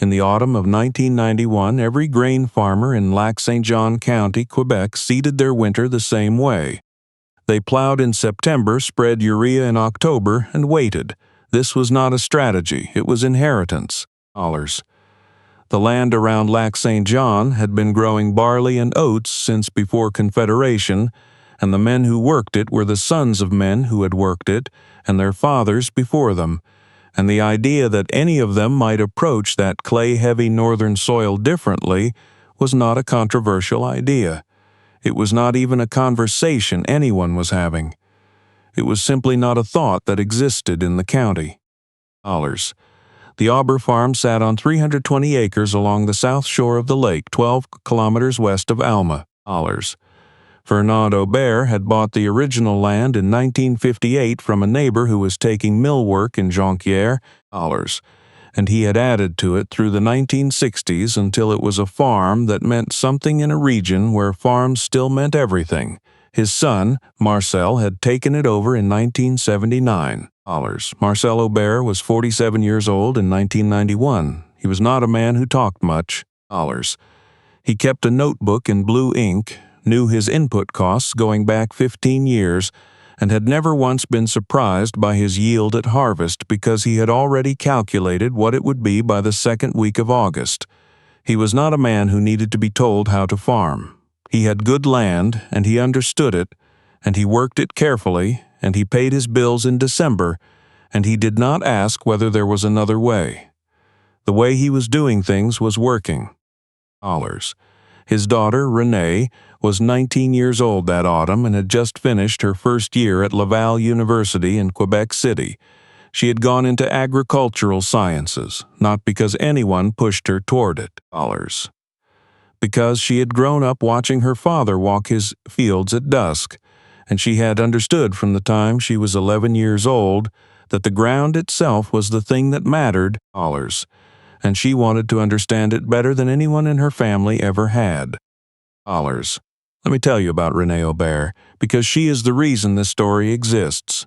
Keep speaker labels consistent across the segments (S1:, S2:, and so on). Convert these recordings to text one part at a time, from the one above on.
S1: In the autumn of 1991, every grain farmer in Lac-Saint-Jean County, Quebec, seeded their winter the same way. They plowed in September, spread urea in October, and waited. This was not a strategy, it was inheritance. The land around Lac-Saint-Jean had been growing barley and oats since before Confederation, and the men who worked it were the sons of men who had worked it, and their fathers before them. And the idea that any of them might approach that clay-heavy northern soil differently was not a controversial idea. It was not even a conversation anyone was having. It was simply not a thought that existed in the county. The Auber farm sat on 320 acres along the south shore of the lake, 12 kilometers west of Alma. Fernand Aubert had bought the original land in 1958 from a neighbor who was taking mill work in Jonquière, and he had added to it through the 1960s until it was a farm that meant something in a region where farms still meant everything. His son, Marcel, had taken it over in 1979. Marcel Aubert was 47 years old in 1991. He was not a man who talked much. He kept a notebook in blue ink, knew his input costs going back 15 years, and had never once been surprised by his yield at harvest because he had already calculated what it would be by the second week of August. He was not a man who needed to be told how to farm. He had good land, and he understood it, and he worked it carefully, and he paid his bills in December, and he did not ask whether there was another way. The way he was doing things was working. His daughter, Renee, was 19 years old that autumn and had just finished her first year at Laval University in Quebec City. She had gone into agricultural sciences, not because anyone pushed her toward it, because she had grown up watching her father walk his fields at dusk, and she had understood from the time she was 11 years old that the ground itself was the thing that mattered, and she wanted to understand it better than anyone in her family ever had. Let me tell you about Renee Aubert, because she is the reason this story exists.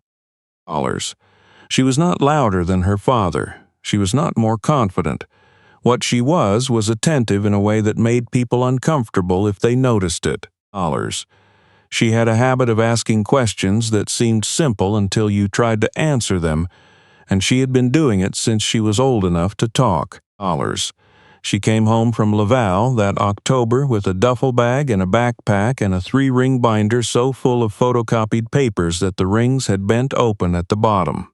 S1: She was not louder than her father. She was not more confident. What she was attentive in a way that made people uncomfortable if they noticed it. She had a habit of asking questions that seemed simple until you tried to answer them, and she had been doing it since she was old enough to talk. She came home from Laval that October with a duffel bag and a backpack and a 3-ring binder so full of photocopied papers that the rings had bent open at the bottom.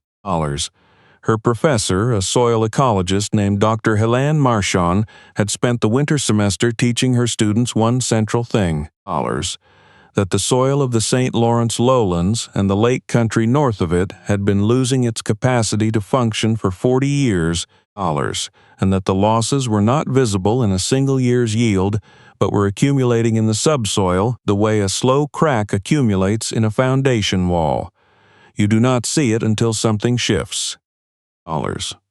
S1: Her professor, a soil ecologist named Dr. Helene Marchand, had spent the winter semester teaching her students one central thing, that the soil of the St. Lawrence lowlands and the lake country north of it had been losing its capacity to function for 40 years, and that the losses were not visible in a single year's yield, but were accumulating in the subsoil the way a slow crack accumulates in a foundation wall. You do not see it until something shifts.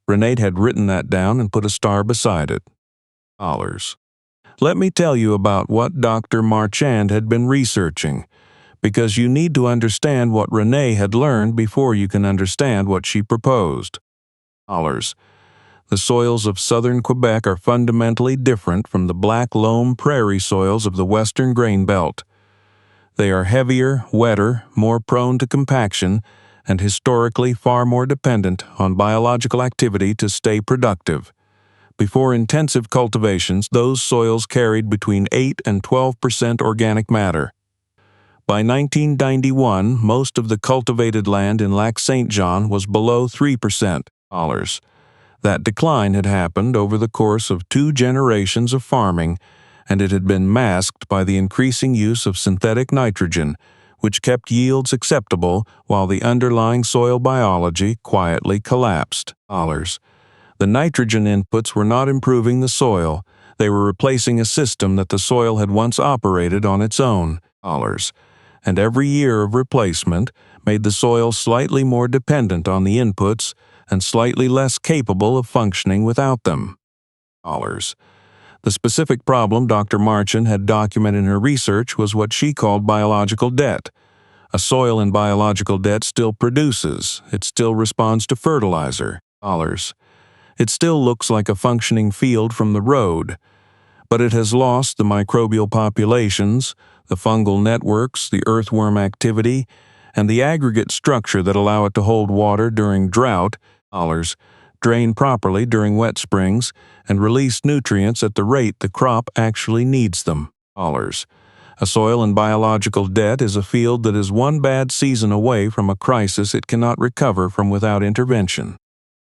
S1: Renee had written that down and put a star beside it. Let me tell you about what Dr. Marchand had been researching, because you need to understand what Renee had learned before you can understand what she proposed. The soils of southern Quebec are fundamentally different from the black loam prairie soils of the western grain belt. They are heavier, wetter, more prone to compaction, and historically far more dependent on biological activity to stay productive. Before intensive cultivations, those soils carried between 8 and 12% organic matter. By 1991, most of the cultivated land in Lac-Saint-Jean was below 3%. That decline had happened over the course of 2 generations of farming, and it had been masked by the increasing use of synthetic nitrogen, which kept yields acceptable while the underlying soil biology quietly collapsed. The nitrogen inputs were not improving the soil. They were replacing a system that the soil had once operated on its own. And every year of replacement made the soil slightly more dependent on the inputs and slightly less capable of functioning without them. The specific problem Dr. Marchand had documented in her research was what she called biological debt. A soil in biological debt still produces. It still responds to fertilizer. It still looks like a functioning field from the road, but it has lost the microbial populations, the fungal networks, the earthworm activity, and the aggregate structure that allow it to hold water during drought, drain properly during wet springs, and release nutrients at the rate the crop actually needs them. A soil and biological debt is a field that is one bad season away from a crisis it cannot recover from without intervention.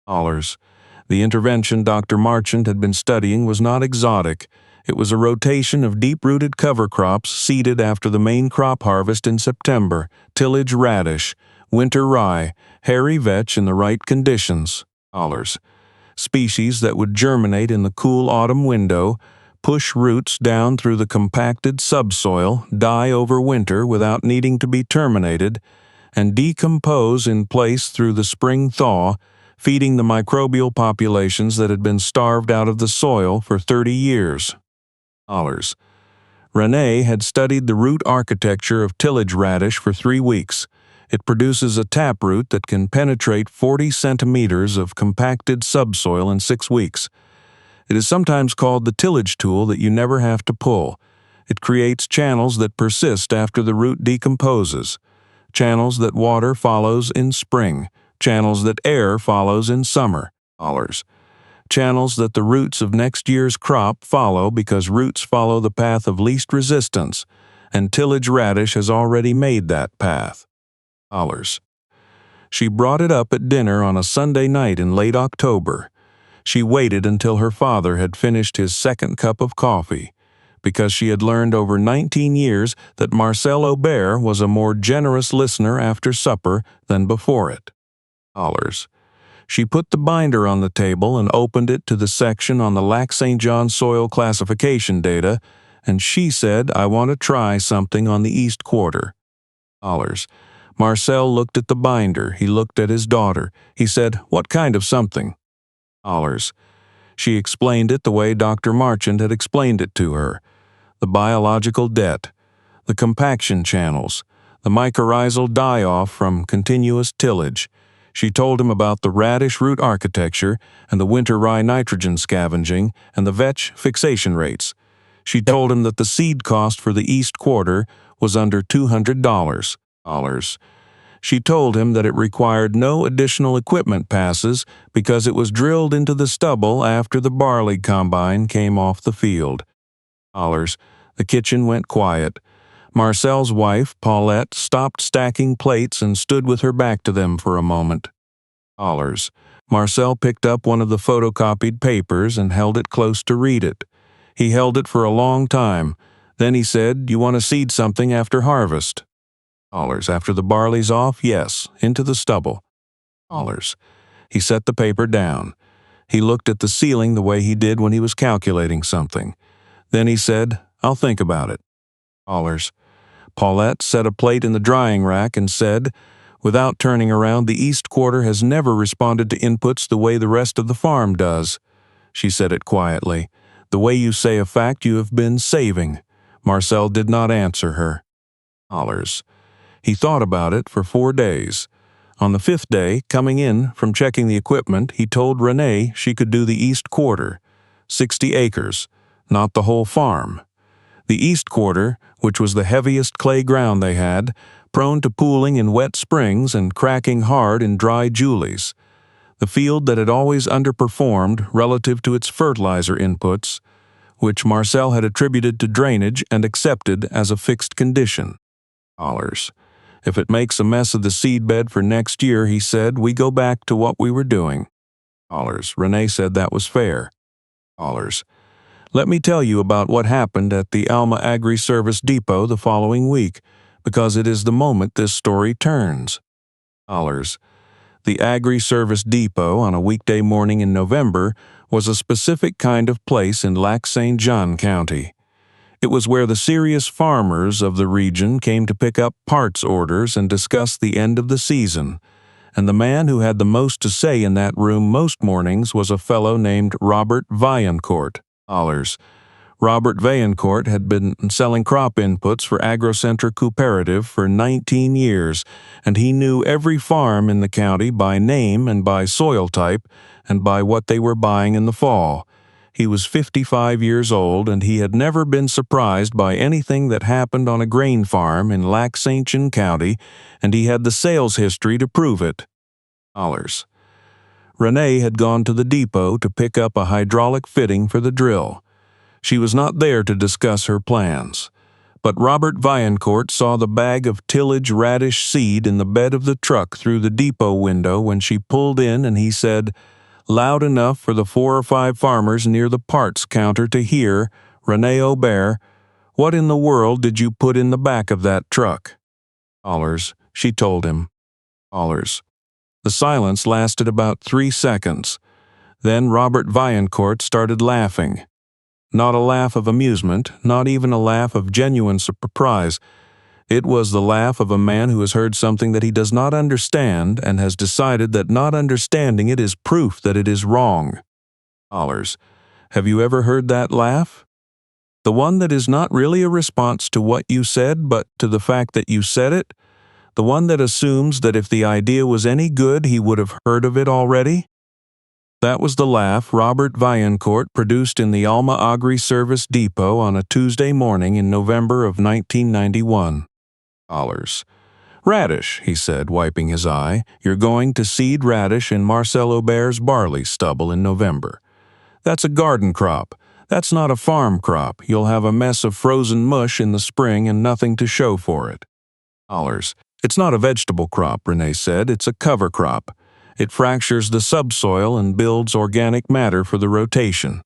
S1: The intervention Dr. Marchant had been studying was not exotic. It was a rotation of deep-rooted cover crops seeded after the main crop harvest in September: tillage radish, winter rye, hairy vetch in the right conditions. Species that would germinate in the cool autumn window, push roots down through the compacted subsoil, die over winter without needing to be terminated, and decompose in place through the spring thaw, feeding the microbial populations that had been starved out of the soil for 30 years. Renee had studied the root architecture of tillage radish for 3 weeks. It produces a taproot that can penetrate 40 centimeters of compacted subsoil in 6 weeks. It is sometimes called the tillage tool that you never have to pull. It creates channels that persist after the root decomposes, channels that water follows in spring, channels that air follows in summer, channels that the roots of next year's crop follow because roots follow the path of least resistance, and tillage radish has already made that path. She brought it up at dinner on a Sunday night in late October. She waited until her father had finished his second cup of coffee, because she had learned over 19 years that Marcel Aubert was a more generous listener after supper than before it. She put the binder on the table and opened it to the section on the Lac-Saint-Jean soil classification data, and she said, "I want to try something on the east quarter." Marcel looked at the binder. He looked at his daughter. He said, "What kind of something?" She explained it the way Dr. Marchant had explained it to her: the biological debt, the compaction channels, the mycorrhizal die-off from continuous tillage. She told him about the radish root architecture and the winter rye nitrogen scavenging and the vetch fixation rates. She told him that the seed cost for the east quarter was under $200. She told him that it required no additional equipment passes because it was drilled into the stubble after the barley combine came off the field. The kitchen went quiet. Marcel's wife, Paulette, stopped stacking plates and stood with her back to them for a moment. Marcel picked up one of the photocopied papers and held it close to read it. He held it for a long time. Then he said, "You want to seed something after harvest?" After the barley's off, yes, into the stubble. He set the paper down. He looked at the ceiling the way he did when he was calculating something. Then he said, "I'll think about it." Paulette set a plate in the drying rack and said, without turning around, "The east quarter has never responded to inputs the way the rest of the farm does." She said it quietly. "The way you say a fact you have been saving." Marcel did not answer her. He thought about it for 4 days. On the 5th day, coming in from checking the equipment, he told Renee she could do the east quarter, 60 acres, not the whole farm. The east quarter, which was the heaviest clay ground they had, prone to pooling in wet springs and cracking hard in dry julees. The field that had always underperformed relative to its fertilizer inputs, which Marcel had attributed to drainage and accepted as a fixed condition. If it makes a mess of the seedbed for next year, he said, we go back to what we were doing. Renee said that was fair. Let me tell you about what happened at the Alma Agri-Service Depot the following week, because it is the moment this story turns. The Agri-Service Depot on a weekday morning in November was a specific kind of place in Lac-Saint-Jean County. It was where the serious farmers of the region came to pick up parts orders and discuss the end of the season, and the man who had the most to say in that room most mornings was a fellow named Robert Vaillancourt. Robert Vaillancourt had been selling crop inputs for Agrocentric Cooperative for 19 years, and he knew every farm in the county by name and by soil type and by what they were buying in the fall. He was 55 years old, and he had never been surprised by anything that happened on a grain farm in Lac-Saint-Jean County, and he had the sales history to prove it. Renee had gone to the depot to pick up a hydraulic fitting for the drill. She was not there to discuss her plans. But Robert Vaillancourt saw the bag of tillage radish seed in the bed of the truck through the depot window when she pulled in, and he said, loud enough for the 4 or 5 farmers near the parts counter to hear, "Renee Aubert, what in the world did you put in the back of that truck?" "Dollars," she told him. "Dollars." The silence lasted about 3 seconds. Then Robert Vaillancourt started laughing. Not a laugh of amusement, not even a laugh of genuine surprise. It was the laugh of a man who has heard something that he does not understand and has decided that not understanding it is proof that it is wrong. "Dollars. Have you ever heard that laugh? The one that is not really a response to what you said, but to the fact that you said it? The one that assumes that if the idea was any good, he would have heard of it already?" That was the laugh Robert Vaillancourt produced in the Alma Agri Service Depot on a Tuesday morning in November of 1991. "Dollars. Radish," he said, wiping his eye. "You're going to seed radish in Marcel Aubert's barley stubble in November. That's a garden crop. That's not a farm crop. You'll have a mess of frozen mush in the spring and nothing to show for it." "Dollars. It's not a vegetable crop," Renee said. "It's a cover crop. It fractures the subsoil and builds organic matter for the rotation."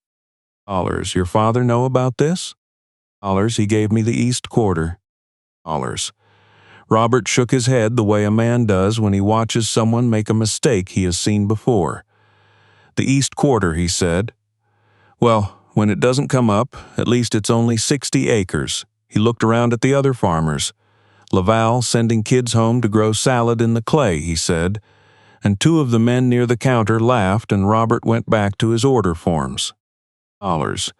S1: "Dollars. Your father know about this?" "Dollars. He gave me the East Quarter." "Dollars." Robert shook his head the way a man does when he watches someone make a mistake he has seen before. "The East Quarter," he said. "Well, when it doesn't come up, at least it's only 60 acres. He looked around at the other farmers. Laval sending kids home to grow salad in the clay, he said. And 2 of the men near the counter laughed, and Robert went back to his order forms. "Dollars."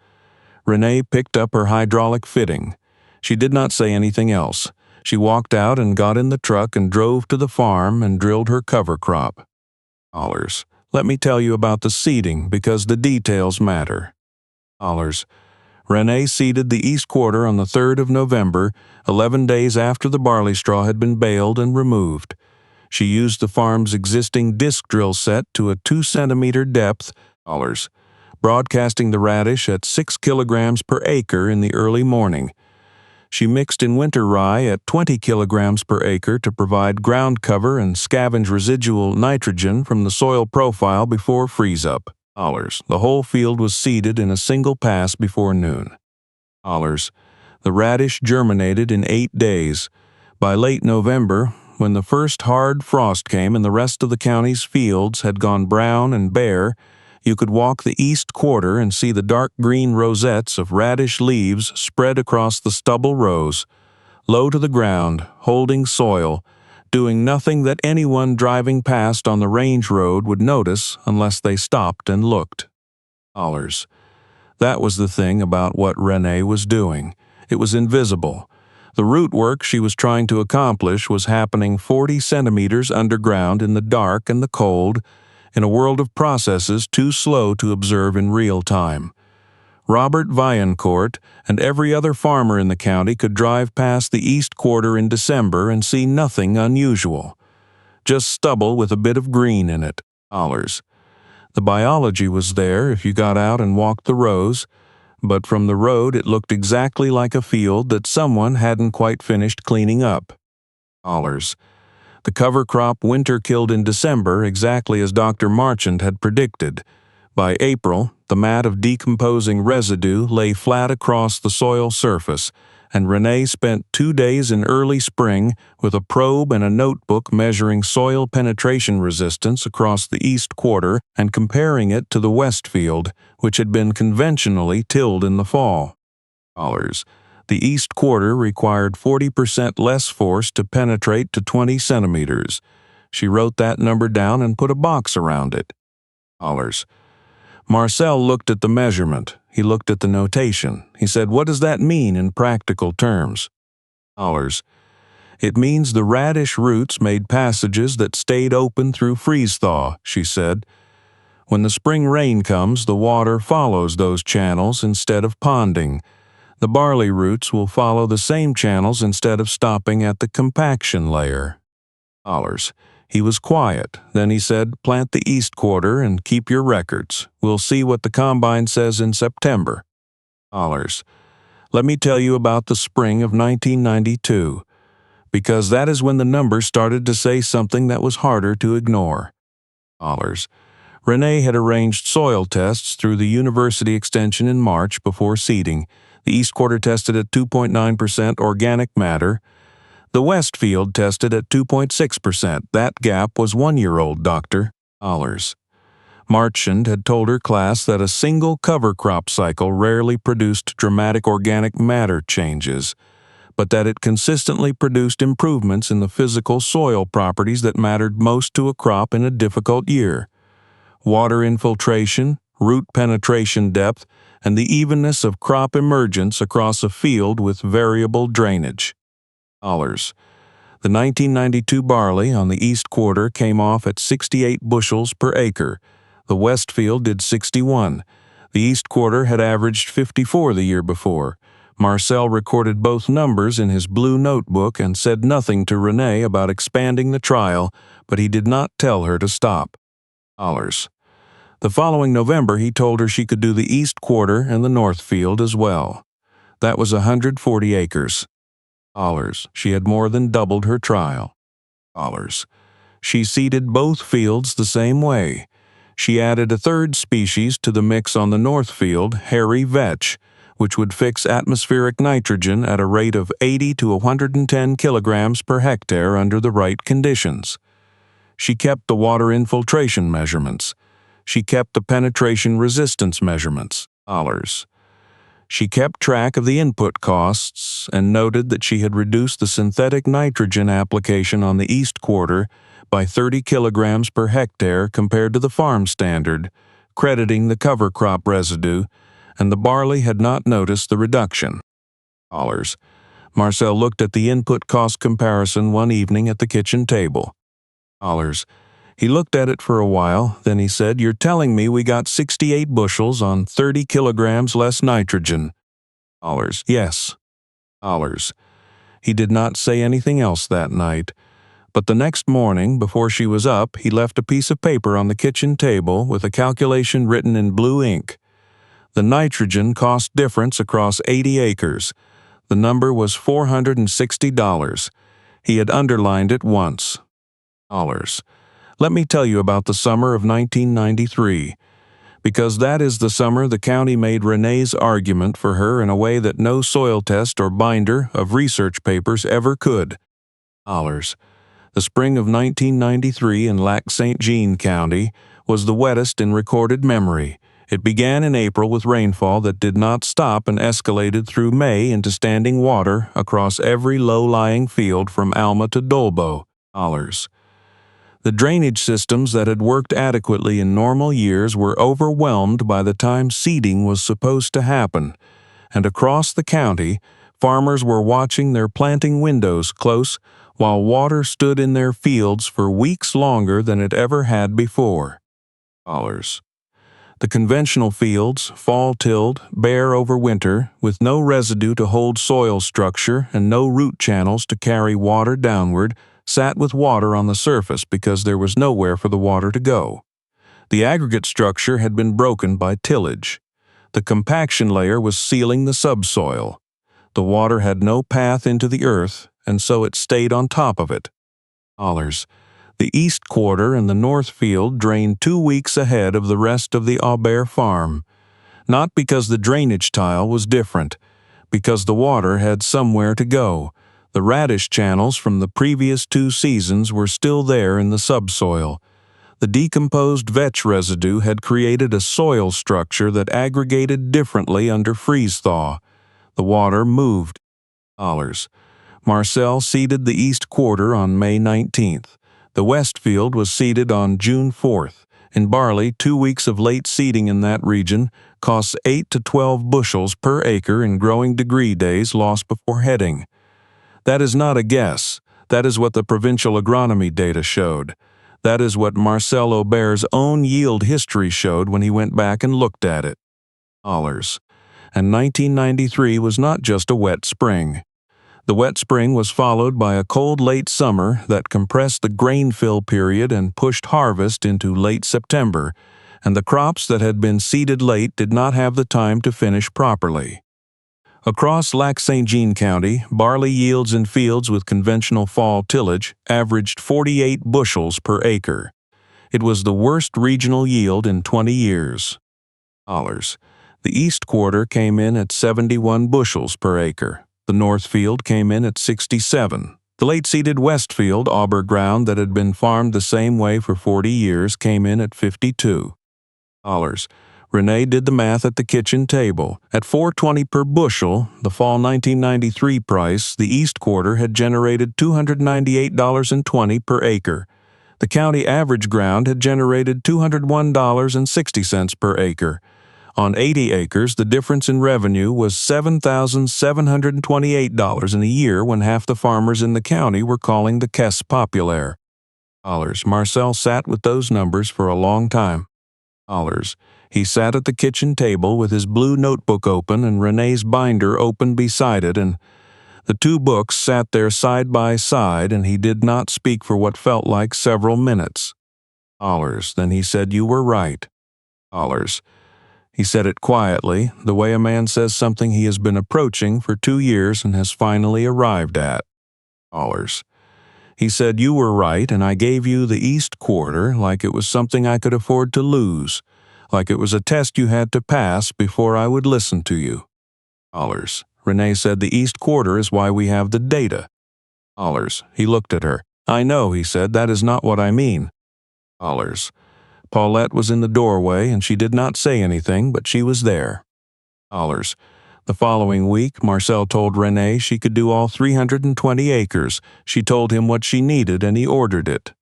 S1: Renee picked up her hydraulic fitting. She did not say anything else. She walked out and got in the truck and drove to the farm and drilled her cover crop. "Dollars. Let me tell you about the seeding, because the details matter." "Dollars." Renee seeded the East Quarter on the 3rd of November, 11 days after the barley straw had been baled and removed. She used the farm's existing disc drill set to a 2-centimeter depth, broadcasting the radish at 6 kilograms per acre in the early morning. She mixed in winter rye at 20 kilograms per acre to provide ground cover and scavenge residual nitrogen from the soil profile before freeze-up. The whole field was seeded in a single pass before noon. The radish germinated in 8 days. By late November, when the first hard frost came and the rest of the county's fields had gone brown and bare, you could walk the East Quarter and see the dark green rosettes of radish leaves spread across the stubble rows, low to the ground, holding soil, doing nothing that anyone driving past on the range road would notice unless they stopped and looked. That was the thing about what Renee was doing. It was invisible. The root work she was trying to accomplish was happening 40 centimeters underground in the dark and the cold, in a world of processes too slow to observe in real time. Robert Vaillancourt and every other farmer in the county could drive past the East Quarter in December and see nothing unusual. Just stubble with a bit of green in it. The biology was there if you got out and walked the rows, but from the road it looked exactly like a field that someone hadn't quite finished cleaning up. The cover crop winter killed in December exactly as Dr. Marchand had predicted. By April, the mat of decomposing residue lay flat across the soil surface, and Renee spent 2 days in early spring with a probe and a notebook measuring soil penetration resistance across the East Quarter and comparing it to the West Field, which had been conventionally tilled in the fall. The East Quarter required 40% less force to penetrate to 20 centimeters. She wrote that number down and put a box around it. Marcel looked at the measurement. He looked at the notation. He said, "What does that mean in practical terms?" Dollars. "It means the Radish roots made passages that stayed open through freeze-thaw," she said. "When the spring rain comes, the water follows those channels instead of ponding. The barley roots will follow the same channels instead of stopping at the compaction layer." Dollars. He was quiet. Then he said, "Plant the east quarter and keep your records. We'll see what the combine says in September." Dollars. "Let me tell you about the spring of 1992, because that is when the numbers started to say something that was harder to ignore." Dollars. Renee had arranged soil tests through the university extension in March before seeding. The east quarter tested at 2.9% organic matter. The west field tested at 2.6%. That gap was 1-year-old, Dr. Dollars. Marchand had told her class that a single cover crop cycle rarely produced dramatic organic matter changes, but that it consistently produced improvements in the physical soil properties that mattered most to a crop in a difficult year: water infiltration, root penetration depth, and the evenness of crop emergence across a field with variable drainage. Dollars. The 1992 barley on the east quarter came off at 68 bushels per acre. The west field did 61. The east quarter had averaged 54 the year before. Marcel recorded both numbers in his blue notebook and said nothing to Renee about expanding the trial, but he did not tell her to stop. Dollars. The following November, he told her she could do the east quarter and the north field as well. That was 140 acres. Dollars. She had more than doubled her trial. Dollars. She seeded both fields the same way. She added a third species to the mix on the north field, hairy vetch, which would fix atmospheric nitrogen at a rate of 80 to 110 kilograms per hectare under the right conditions. She kept the water infiltration measurements. She kept the penetration resistance measurements. Dollars. She kept track of the input costs and noted that she had reduced the synthetic nitrogen application on the east quarter by 30 kilograms per hectare compared to the farm standard, crediting the cover crop residue, and the barley had not noticed the reduction. Dollars. Marcel looked at the input cost comparison one evening at the kitchen table. Dollars. He looked at it for a while, then he said, "You're telling me we got 68 bushels on 30 kilograms less nitrogen." Dollars. "Yes." Dollars. He did not say anything else that night, but the next morning, before she was up, he left a piece of paper on the kitchen table with a calculation written in blue ink. The nitrogen cost difference across 80 acres. The number was $460. He had underlined it once. Dollars. Let me tell you about the summer of 1993, because that is the summer the county made Renee's argument for her in a way that no soil test or binder of research papers ever could. Dollars. The spring of 1993 in Lac-Saint-Jean County was the wettest in recorded memory. It began in April with rainfall that did not stop and escalated through May into standing water across every low-lying field from Alma to Dolbeau. Dollars. The drainage systems that had worked adequately in normal years were overwhelmed by the time seeding was supposed to happen, and across the county, farmers were watching their planting windows close while water stood in their fields for weeks longer than it ever had before. Dollars. The conventional fields, fall-tilled, bare over winter, with no residue to hold soil structure and no root channels to carry water downward, sat with water on the surface because there was nowhere for the water to go. The aggregate structure had been broken by tillage. The compaction layer was sealing the subsoil. The water had no path into the earth, and so it stayed on top of it. Dollars. The east quarter and the north field drained 2 weeks ahead of the rest of the Aubert farm. Not because the drainage tile was different, because the water had somewhere to go. The radish channels from the previous 2 seasons were still there in the subsoil. The decomposed vetch residue had created a soil structure that aggregated differently under freeze-thaw. The water moved. Dollars. Marcel seeded the east quarter on May 19th. The west field was seeded on June 4th. In barley, 2 weeks of late seeding in that region costs 8 to 12 bushels per acre in growing degree days lost before heading. That is not a guess. That is what the provincial agronomy data showed. That is what Marcel Aubert's own yield history showed when he went back and looked at it. And 1993 was not just a wet spring. The wet spring was followed by a cold late summer that compressed the grain fill period and pushed harvest into late September, and the crops that had been seeded late did not have the time to finish properly. Across Lac-Saint-Jean County, barley yields in fields with conventional fall tillage averaged 48 bushels per acre. It was the worst regional yield in 20 years. The east quarter came in at 71 bushels per acre. The north field came in at 67. The late-seeded west field, Auber ground that had been farmed the same way for 40 years, came in at $52. Renee did the math at the kitchen table. At $4.20 per bushel, the fall 1993 price, the east quarter had generated $298.20 per acre. The county average ground had generated $201.60 per acre. On 80 acres, the difference in revenue was $7,728 in a year when half the farmers in the county were calling the caisse populaire. Marcel sat with those numbers for a long time. He sat at the kitchen table with his blue notebook open and Renee's binder open beside it, and the two books sat there side by side, and he did not speak for what felt like several minutes. Then he said, "You were right." He said it quietly, the way a man says something he has been approaching for 2 years and has finally arrived at. He said, "You were right, and I gave you the east quarter like it was something I could afford to lose, like it was a test you had to pass before I would listen to you." Renee said, "The east quarter is why we have the data." He looked at her. "I know," he said, "that is not what I mean." Paulette was in the doorway, and she did not say anything, but she was there. The following week, Marcel told Renee she could do all 320 acres. She told him what she needed, and he ordered it.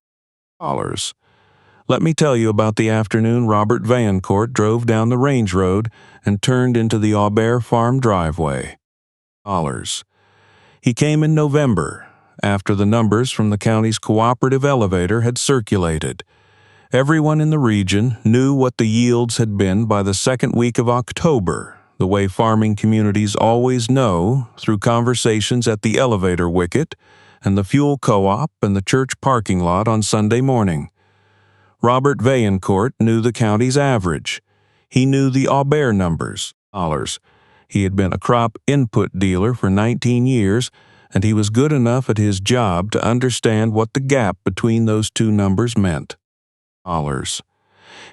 S1: Let me tell you about the afternoon Robert Vaillancourt drove down the range road and turned into the Aubert farm driveway. He came in November, after the numbers from the county's cooperative elevator had circulated. Everyone in the region knew what the yields had been by the second week of October, the way farming communities always know through conversations at the elevator wicket and the fuel co-op and the church parking lot on Sunday morning. Robert Vaillancourt knew the county's average. He knew the Aubert numbers. He had been a crop input dealer for 19 years, and he was good enough at his job to understand what the gap between those two numbers meant.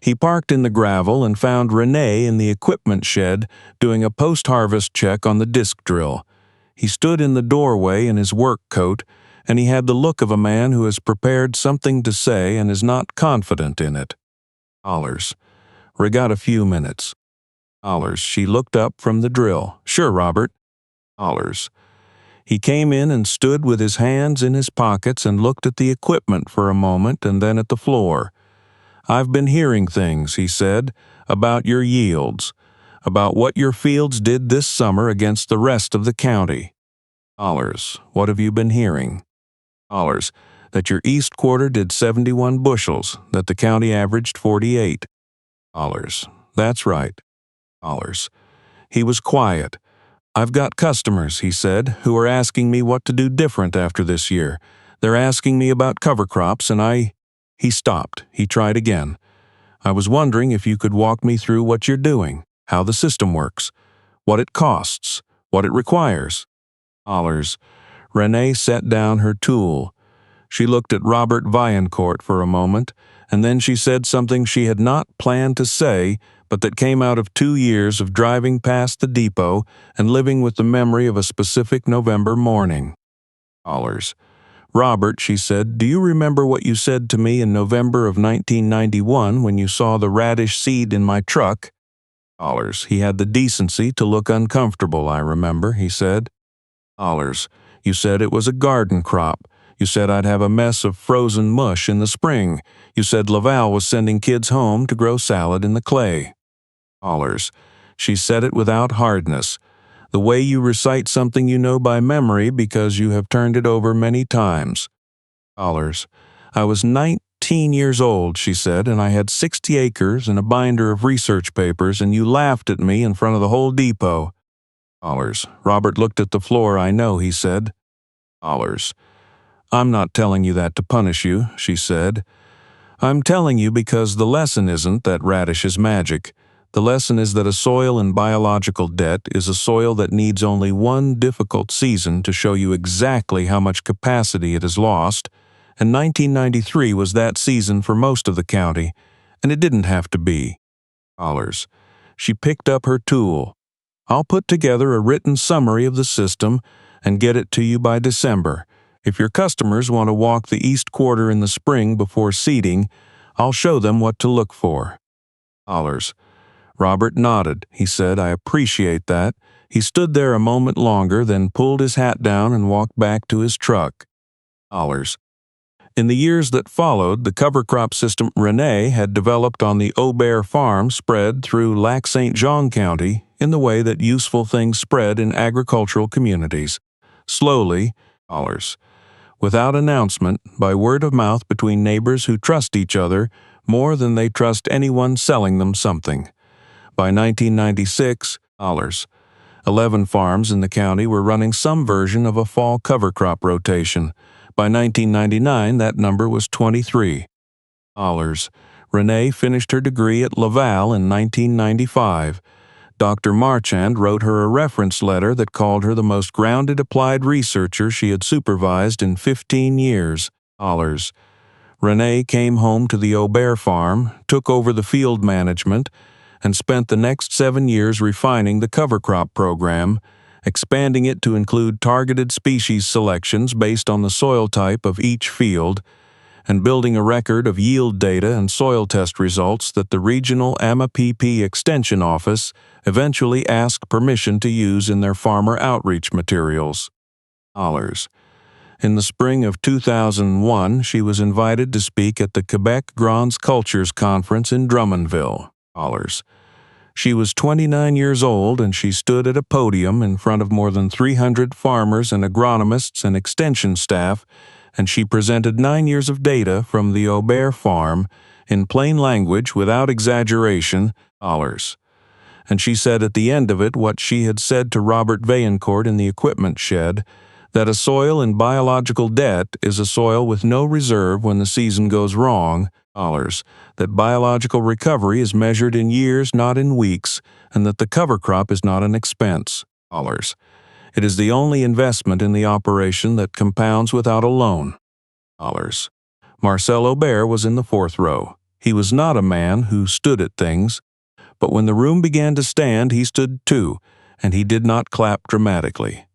S1: He parked in the gravel and found Renee in the equipment shed doing a post-harvest check on the disc drill. He stood in the doorway in his work coat, and he had the look of a man who has prepared something to say and is not confident in it. "We got a few minutes." She looked up from the drill. "Sure, Robert." He came in and stood with his hands in his pockets and looked at the equipment for a moment and then at the floor. "I've been hearing things," he said, "about your yields, about what your fields did this summer against the rest of the county." "What have you been hearing?" "That your east quarter did 71 bushels, that the county averaged 48. "That's right." He was quiet. "I've got customers," he said, "who are asking me what to do different after this year. They're asking me about cover crops, and He stopped. He tried again. "I was wondering if you could walk me through what you're doing, how the system works, what it costs, what it requires." Renee set down her tool. She looked at Robert Vaillancourt for a moment, and then she said something she had not planned to say, but that came out of 2 years of driving past the depot and living with the memory of a specific November morning. "Robert," she said, "do you remember what you said to me in November of 1991 when you saw the radish seed in my truck?" He had the decency to look uncomfortable, "I remember," he said. "You said it was a garden crop. You said I'd have a mess of frozen mush in the spring. You said Laval was sending kids home to grow salad in the clay. Dollars. She said it without hardness, the way you recite something you know by memory because you have turned it over many times. Dollars. I was 19 years old, she said, and I had 60 acres and a binder of research papers, and you laughed at me in front of the whole depot. Dollars. Robert looked at the floor. I know, he said. Dollars. I'm not telling you that to punish you, she said. I'm telling you because the lesson isn't that Radish is magic. The lesson is that a soil in biological debt is a soil that needs only one difficult season to show you exactly how much capacity it has lost, and 1993 was that season for most of the county, and it didn't have to be. Dollars. She picked up her tool. I'll put together a written summary of the system and get it to you by December. If your customers want to walk the East Quarter in the spring before seeding, I'll show them what to look for. Dollars. Robert nodded. He said, I appreciate that. He stood there a moment longer, then pulled his hat down and walked back to his truck. Dollars. In the years that followed, the cover crop system Rene had developed on the Aubert farm spread through Lac-Saint-Jean County in the way that useful things spread in agricultural communities. Slowly, dollars. Without announcement, by word of mouth between neighbors who trust each other more than they trust anyone selling them something. By 1996, 11 farms in the county were running some version of a fall cover crop rotation. By 1999, that number was 23. Renee finished her degree at Laval in 1995. Dr. Marchand wrote her a reference letter that called her the most grounded applied researcher she had supervised in 15 years. Renee came home to the Aubert farm, took over the field management, and spent the next 7 years refining the cover crop program, expanding it to include targeted species selections based on the soil type of each field, and building a record of yield data and soil test results that the regional AMA-PP Extension Office eventually asked permission to use in their farmer outreach materials. In the spring of 2001, she was invited to speak at the Quebec Grands Cultures Conference in Drummondville. She was 29 years old, and she stood at a podium in front of more than 300 farmers and agronomists and extension staff, and she presented 9 years of data from the Aubert farm in plain language without exaggeration. And she said at the end of it what she had said to Robert Vaillancourt in the equipment shed, that a soil in biological debt is a soil with no reserve when the season goes wrong, that biological recovery is measured in years, not in weeks, and that the cover crop is not an expense. It is the only investment in the operation that compounds without a loan. Marcel Aubert was in the fourth row. He was not a man who stood at things, but when the room began to stand, he stood too, and he did not clap dramatically.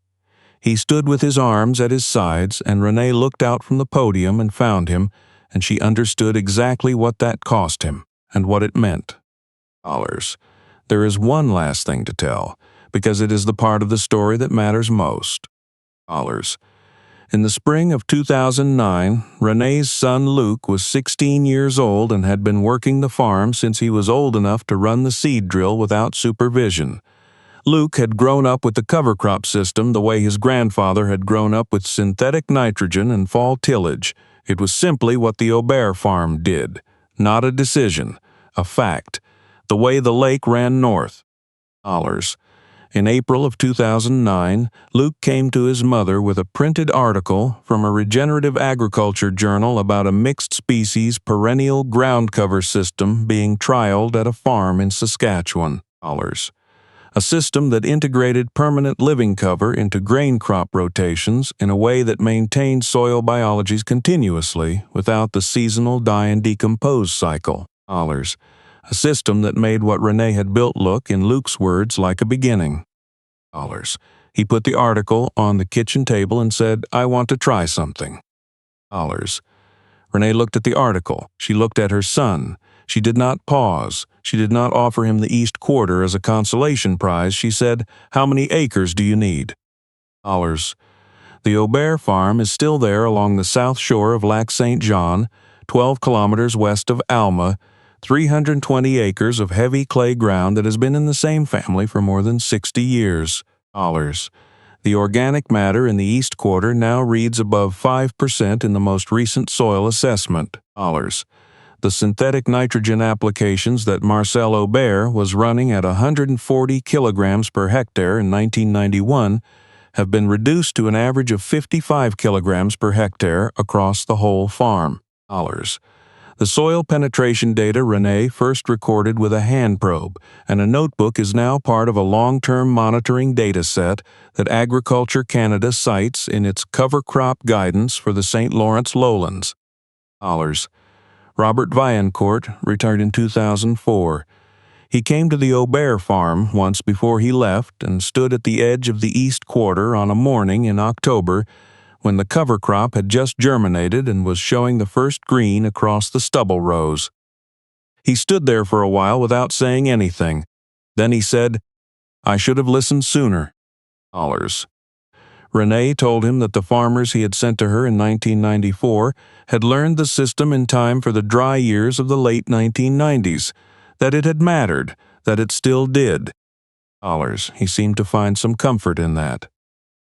S1: He stood with his arms at his sides, and Renee looked out from the podium and found him, and she understood exactly what that cost him and what it meant. There is one last thing to tell, because it is the part of the story that matters most. In the spring of 2009, Renee's son Luke was 16 years old and had been working the farm since he was old enough to run the seed drill without supervision. Luke had grown up with the cover crop system the way his grandfather had grown up with synthetic nitrogen and fall tillage. It was simply what the Aubert farm did, not a decision, a fact, the way the lake ran north. In April of 2009, Luke came to his mother with a printed article from a regenerative agriculture journal about a mixed-species perennial ground cover system being trialed at a farm in Saskatchewan. A system that integrated permanent living cover into grain crop rotations in a way that maintained soil biologies continuously without the seasonal die and decompose cycle. A system that made what Renee had built look, in Luke's words, like a beginning. He put the article on the kitchen table and said, I want to try something. Renee looked at the article. She looked at her son. She did not pause. She did not offer him the East Quarter as a consolation prize. She said, How many acres do you need? There The Aubert farm is still there along the south shore of Lac-Saint-Jean, 12 kilometers west of Alma, 320 acres of heavy clay ground that has been in the same family for more than 60 years. The organic matter in the east quarter now reads above 5% in the most recent soil assessment. The synthetic nitrogen applications that Marcel Aubert was running at 140 kilograms per hectare in 1991 have been reduced to an average of 55 kilograms per hectare across the whole farm. The soil penetration data René first recorded with a hand probe, and a notebook is now part of a long-term monitoring data set that Agriculture Canada cites in its cover crop guidance for the St. Lawrence lowlands. Robert Vaillancourt retired in 2004. He came to the Aubert farm once before he left and stood at the edge of the east quarter on a morning in October when the cover crop had just germinated and was showing the first green across the stubble rows. He stood there for a while without saying anything. Then he said, "I should have listened sooner." René told him that the farmers he had sent to her in 1994 had learned the system in time for the dry years of the late 1990s, that it had mattered, that it still did. He seemed to find some comfort in that.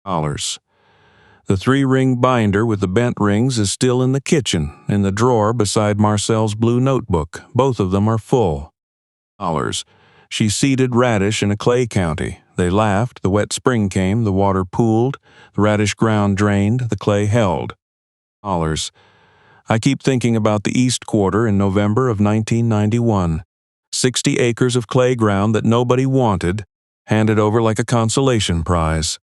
S1: The 3-ring binder with the bent rings is still in the kitchen, in the drawer beside Marcel's blue notebook. Both of them are full. She seeded radish in a clay county. They laughed, the wet spring came, the water pooled, the radish ground drained, the clay held. I keep thinking about the east quarter in November of 1991. 60 acres of clay ground that nobody wanted, handed over like a consolation prize.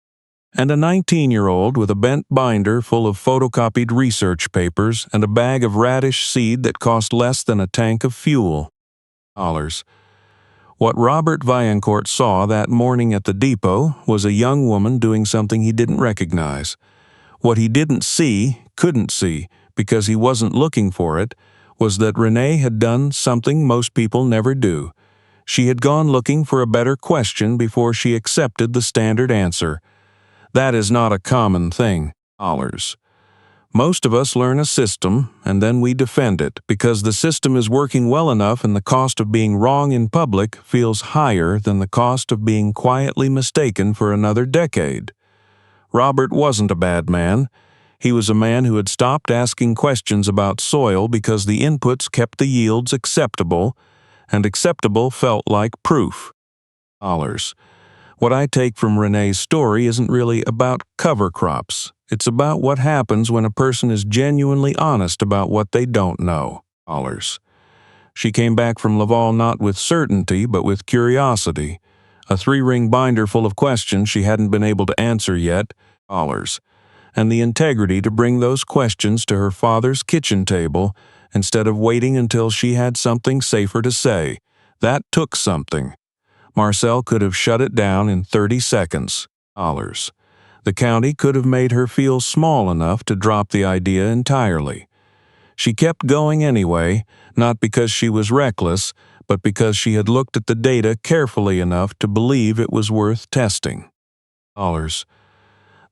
S1: And a 19-year-old with a bent binder full of photocopied research papers and a bag of radish seed that cost less than a tank of fuel. What Robert Vaillancourt saw that morning at the depot was a young woman doing something he didn't recognize. What he didn't see, couldn't see, because he wasn't looking for it, was that René had done something most people never do. She had gone looking for a better question before she accepted the standard answer. That is not a common thing. Most of us learn a system, and then we defend it, because the system is working well enough and the cost of being wrong in public feels higher than the cost of being quietly mistaken for another decade. Robert wasn't a bad man. He was a man who had stopped asking questions about soil because the inputs kept the yields acceptable, and acceptable felt like proof. What I take from René's story isn't really about cover crops. It's about what happens when a person is genuinely honest about what they don't know. She came back from Laval not with certainty, but with curiosity. A 3-ring binder full of questions she hadn't been able to answer yet, and the integrity to bring those questions to her father's kitchen table instead of waiting until she had something safer to say. That took something. Marcel could have shut it down in 30 seconds. The county could have made her feel small enough to drop the idea entirely. She kept going anyway, not because she was reckless, but because she had looked at the data carefully enough to believe it was worth testing.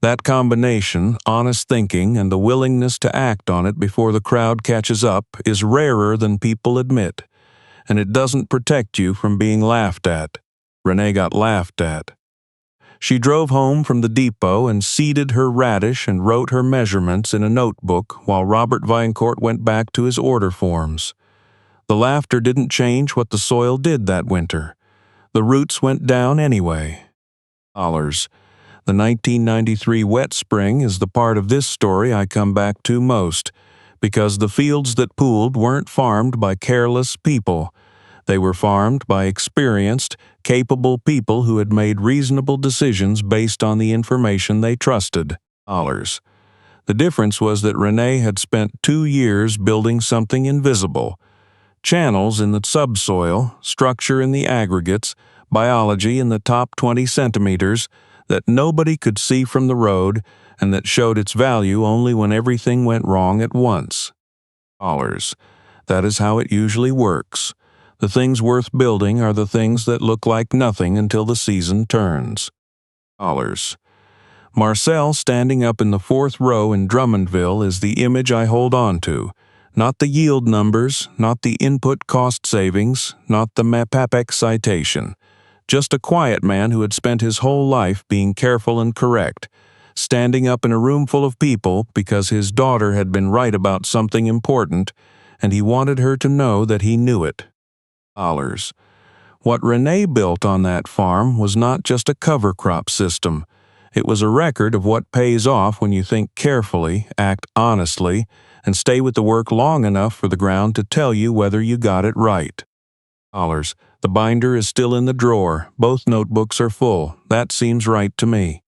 S1: That combination, honest thinking and the willingness to act on it before the crowd catches up, is rarer than people admit, and it doesn't protect you from being laughed at. René got laughed at. She drove home from the depot and seeded her radish and wrote her measurements in a notebook while Robert Vaillancourt went back to his order forms. The laughter didn't change what the soil did that winter. The roots went down anyway. The 1993 wet spring is the part of this story I come back to most, because the fields that pooled weren't farmed by careless people. They were farmed by experienced, capable people who had made reasonable decisions based on the information they trusted. The difference was that René had spent 2 years building something invisible. Channels in the subsoil, structure in the aggregates, biology in the top 20 centimeters, that nobody could see from the road and that showed its value only when everything went wrong at once. That is how it usually works. The things worth building are the things that look like nothing until the season turns. Marcel standing up in the fourth row in Drummondville is the image I hold on to. Not the yield numbers, not the input cost savings, not the MAPAPEX citation. Just a quiet man who had spent his whole life being careful and correct, standing up in a room full of people because his daughter had been right about something important, and he wanted her to know that he knew it. Dollars. What Renee built on that farm was not just a cover crop system. It was a record of what pays off when you think carefully, act honestly, and stay with the work long enough for the ground to tell you whether you got it right. The binder is still in the drawer. Both notebooks are full. That seems right to me.